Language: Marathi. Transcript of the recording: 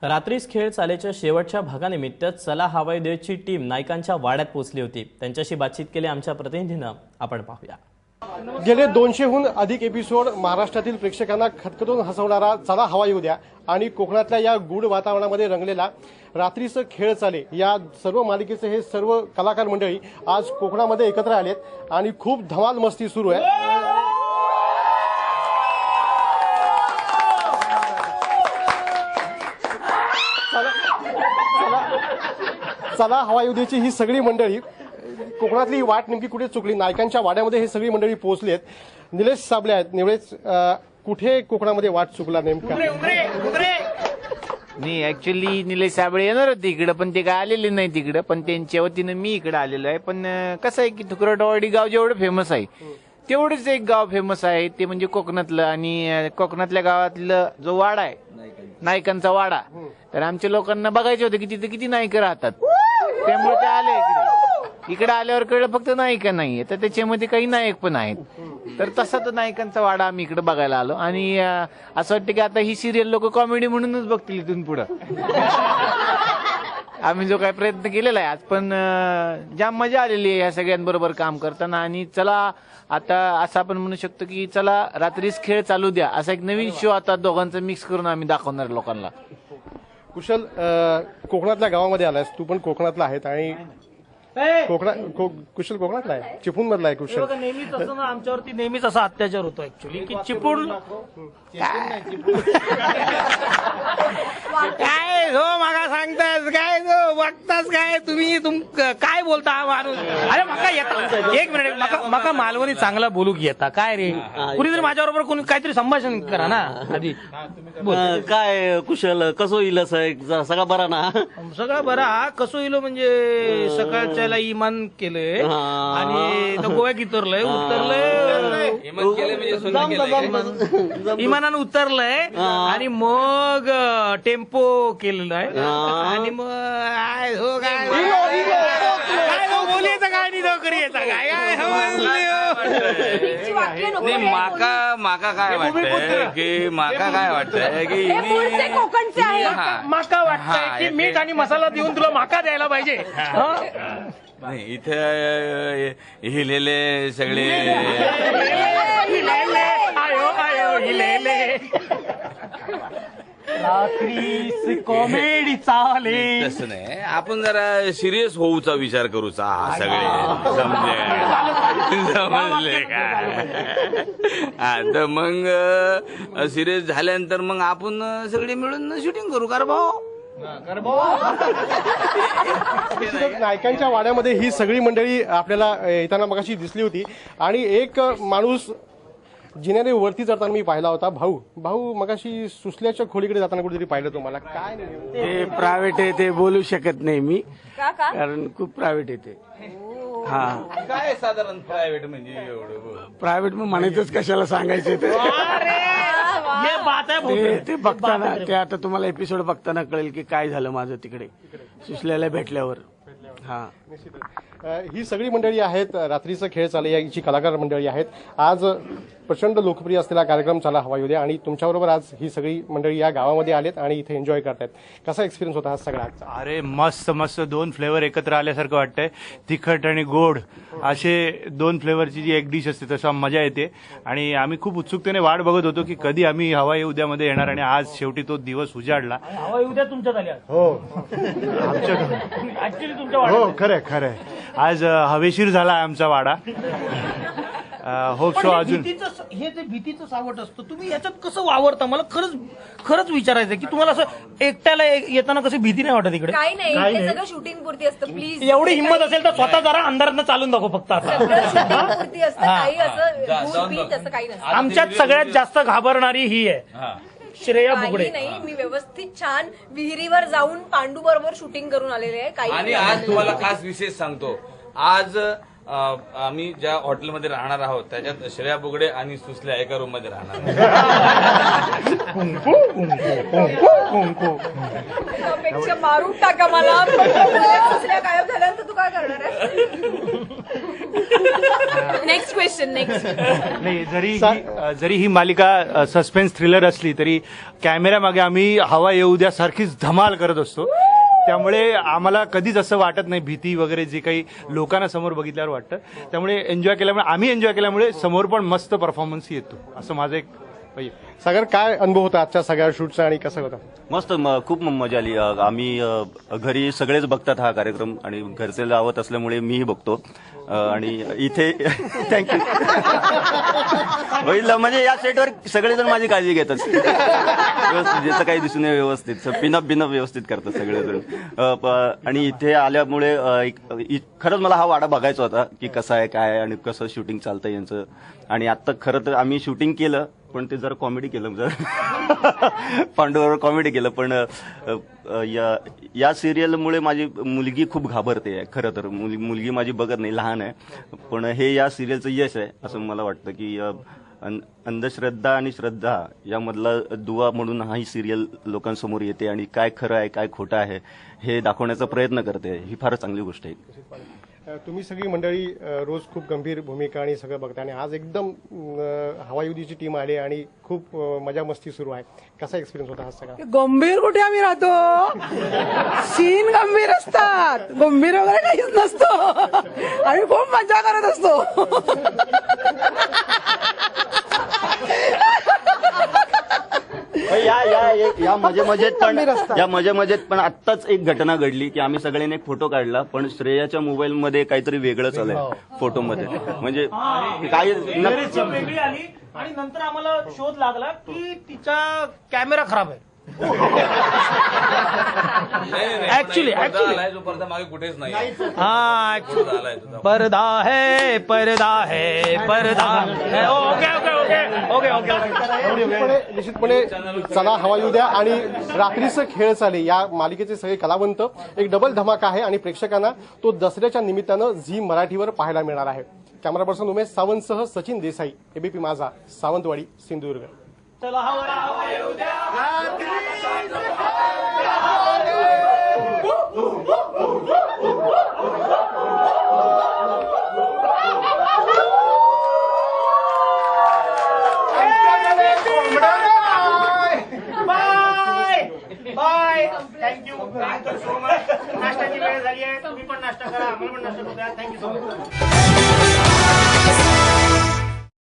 रात्रीस खेळ चालेच्या शेवटच्या भागानिमित्त चला हवाई देची टीम नायकांच्या वाड्यात पोहोचली होती। त्यांच्याशी बातचीत केली आमच्या प्रतिनिधीनं, आपण पाहूया। गेले 200हून अधिक एपिसोड महाराष्ट्रातील प्रेक्षकांना खदखदून हसवणारा चला हवा येऊ द्या आणि कोकणातल्या या गूढ वातावरणामध्ये रंगलेला रात्रीचं खेळ चाले या सर्व मालिकेचे हे सर्व कलाकार मंडळी आज कोकणामध्ये एकत्र आलेत आणि खूप धमाल मस्ती सुरू आहे। चला हवा येऊ द्याची ही सगळी मंडळी कोकणातली वाट नेमकी कुठे चुकली, नायकांच्या वाड्यामध्ये हे सगळी मंडळी पोहोचली आहेत। निलेश साबळे आहेत। निलेश, कुठे कोकणामध्ये वाट चुकला नेमका? नाही, ऍक्च्युअली निलेश साबळे येणार होते इकडे, पण ते काय आलेले नाही तिकडे, पण त्यांच्या वतीनं मी इकडे आलेलो आहे। पण कसं आहे की तुकडवाडी गाव जेवढं फेमस आहे तेवढंच एक गाव फेमस आहे, ते म्हणजे कोकणातलं। आणि कोकणातल्या गावातलं जो वाडा आहे नायकांचा वाडा, तर आमच्या लोकांना बघायचे होते की तिथे किती नायक राहतात, त्यामुळे ते आले इकडे आल्यावर कळलं फक्त नायिका नाहीये, तर त्याच्यामध्ये काही नायक पण आहेत। तर तसा तो नायकांचा वाडा आम्ही इकडे बघायला आलो आणि असं वाटतं की आता ही सिरियल लोक कॉमेडी म्हणूनच बघतील इथून पुढं। आम्ही जो काही प्रयत्न केलेला आहे आज, पण जाम मजा आलेली आहे या सगळ्यांबरोबर काम करताना। आणि चला आता असं आपण म्हणू शकतो की चला रात्रीच खेळ चालू द्या, असा एक नवीन शो आता दोघांचं मिक्स करून आम्ही दाखवणार लोकांना। कुशल, कोकणातल्या गावामध्ये आलास तू, पण कोकणातला आहेत आणि कुशल कोकणातला आहे, चिपळूण मधला आहे कुशल। नेहमीच असं ना, आमच्यावरती नेहमीच असा अत्याचार होतो ऍक्च्युली की चिपळूण काय हो मागा सांगतास काय बघतास काय तुम्ही काय बोलता हा माणूस? अरे मका येता एक मिनिट, मका मालवणी चांगला बोलू येता काय रे? कुणीतरी माझ्याबरोबर कोणी काहीतरी संभाषण करा ना आधी। काय कुशल, कसं येईल सगळा बरा ना? सगळं बरा कसं येईल म्हणजे सकाळच्या इमान केलंय आणि गोव्यात उतरलंय इमानानं उतरलंय आणि मग टेम्पो केलेलं आहे आणि मग बोलायचं काय नाही नोकरीचा माका काय वाटतंय की माका वाटतंय की मीठ आणि मसाला देऊन तुला माका द्यायला पाहिजे। नाही, इथे हिलेले सगळे कॉमेडी चाले तसं नाही, आपण जरा सिरियस होऊचा विचार करूचा। हा सगळे समजले का? हा, तर मग सिरियस झाल्यानंतर मग आपण सगळे मिळून शूटिंग करू का भाऊ? नायकांच्या वाड्यामध्ये ही सगळी मंडळी आपल्याला येताना मगाशी दिसली होती आणि एक माणूस जिन्याने वरती चढताना मी पाहिला होता। भाऊ मगाशी सुसल्याच्या खोलीकडे जाताना कुठेतरी पाहिलं तुम्हाला, काय? ते प्रायव्हेट आहे, ते बोलू शकत नाही मी, कारण खूप प्रायव्हेट आहे ते। हा, काय साधारण प्रायव्हेट म्हणजे एवढं प्रायव्हेट मग म्हणायचंच कशाला सांगायचं ते बघताना, ते आता तुम्हाला एपिसोड बघताना कळेल की काय झालं माझं तिकडे सुसल्याला भेटल्यावर। हा, ही सगळी मंडळी आहेत, रात्रीचा खेळ चाले याची कलाकार मंडळी आहेत। आज प्रचंड लोकप्रिय असलेला कार्यक्रम चला हवा येऊ द्या आणि तुमच्याबरोबर आज ही सगळी मंडळी या गावामध्ये आलेत आणि इथे एन्जॉय करतायत। कसा एक्सपिरियन्स होता हा सगळा? अरे मस्त मस्त, दोन फ्लेवर एकत्र आल्यासारखं वाटतंय, तिखट आणि गोड असे दोन फ्लेवरची जी एक डिश असते तसा मजा येते। आणि आम्ही खूप उत्सुकतेने वाट बघत होतो की कधी आम्ही हवा येऊ द्यामध्ये येणार आणि आज शेवटी तो दिवस उजाडला। हवा येऊ द्या तुमच्यात आली हो, ऍक्च्युली तुमच्या हो, खरंय आज हवेशीर झाला आमचा वाडा। होप सो अजून हे जे भीतीचं सावट असतं, तुम्ही याच्यात कसं वावरता? मला खरंच विचारायचं की तुम्हाला असं एकट्याला येताना कसं भीती नाही वाटत इकडे? काही नाही, हे सगळं शूटिंग पुरती असतं। प्लीज एवढी हिंमत असेल तर स्वतः जरा अंधारात चालून दाखव फक्त आता। शूटिंग पुरती असतं, काही असं काही नसतं। आमच्यात सगळ्यात जास्त घाबरणारी ही आहे, श्रेया बुगडे। नाही, मी व्यवस्थित छान विहिरीवर जाऊन पांडू बरोबर शूटिंग करून आलेले आहे। आणि आज तुम्हाला खास विशेष सांगतो, आज आम्ही ज्या हॉटेलमध्ये राहणार आहोत त्याच्यात श्रेया बुगडे आणि सुसल्या एका रूम मध्ये राहणार. त्यापेक्षा मारून टाका मला. दुसऱ्या गायब झाल्यानंतर तू काय करणार आहे? Next question. नाही, जरी ही मालिका सस्पेन्स थ्रिलर असली तरी कॅमेरा मागे आम्ही हवा येऊ द्या सारखीच धमाल करत असतो. त्यामुळे आम्हाला कधीच असं वाटत नाही भीती वगैरे जे काही लोकांना समोर बघितल्यावर वाटतं. त्यामुळे आम्ही एन्जॉय केल्यामुळे समोर पण मस्त परफॉर्मन्स येतो, असं माझं एक पाहिजे. सागर, काय अनुभव होता आजच्या सगळ्या शूटचा आणि कसं होता? मस्त, खूप मजा आली. आम्ही घरी सगळेच बघतात हा कार्यक्रम आणि घरचे लावत असल्यामुळे मीही बघतो. आणि इथे थँक्यू. म्हणजे या सेटवर सगळेजण माझी काळजी घेतात, व्यवस्थित ज्याचं काही दिसून नये व्यवस्थित पिनअप व्यवस्थित करतात सगळेजण. आणि इथे आल्यामुळे खरंच मला हा वाडा बघायचा होता की कसा आहे काय आहे आणि कसं शूटिंग चालतंय यांचं. आणि आता खरं तर आम्ही शूटिंग केलं पण ते जरा कॉमेडी केलं, जरा पांडूवर कॉमेडी केलं. पण या सिरियलमुळे माझी मुलगी खूप घाबरते. खरं तर मुलगी माझी बघत नाही, लहान आहे. पण हे या सिरियलचं यश आहे असं मला वाटतं की अंधश्रद्धा आणि श्रद्धा यामधला दुवा म्हणून हा ही सिरियल लोकांसमोर येते आणि काय खरं आहे काय खोटं आहे हे दाखवण्याचा प्रयत्न करते. ही फारच चांगली गोष्ट आहे. तुम्ही सगळी मंडळी रोज खूप गंभीर भूमिका आणि सगळं बघता आणि आज एकदम हवायुधीची टीम आली आणि खूप मजा मस्ती सुरू आहे. कसा एक्सपिरियन्स होता हा सगळा? गंभीर कुठे आम्ही राहतो, सीन गंभीर असतात, गंभीर वगैरे काहीच नसतो. आम्ही खूप मजा करत असतो. या मजेमजेत पण आत्ताच एक घटना घडली की आम्ही सगळ्यांनी एक फोटो काढला पण श्रेयाच्या मोबाईल मध्ये काहीतरी वेगळंच आलंय फोटोमध्ये. म्हणजे काही वेगळी आली आणि नंतर आम्हाला शोध लागला की तिचा कॅमेरा खराब आहे. ऍक्च्युली जो पडदा मागे कुठेच नाही. पर्दा है पर्दा है. ओके. निश्चितपणे चला हवा येऊ द्या आणि रात्रीचं खेळ चाले या मालिकेचे सगळे कलावंत एक डबल धमाका आहे आणि प्रेक्षकांना तो दसऱ्याच्या निमित्तानं झी मराठीवर पाहायला मिळणार आहे. कॅमेरा पर्सन उमेश सावंतसह सचिन देसाई, एबीपी माझा, सावंतवाडी, सिंधुदुर्ग. चला हवा येऊ द्या. बाय. Thank you so much. नाश्त्याची वेळ झाली आहे, तुम्ही पण नाश्ता करा, आम्हाला पण नाश्ता करूया. Thank you so much.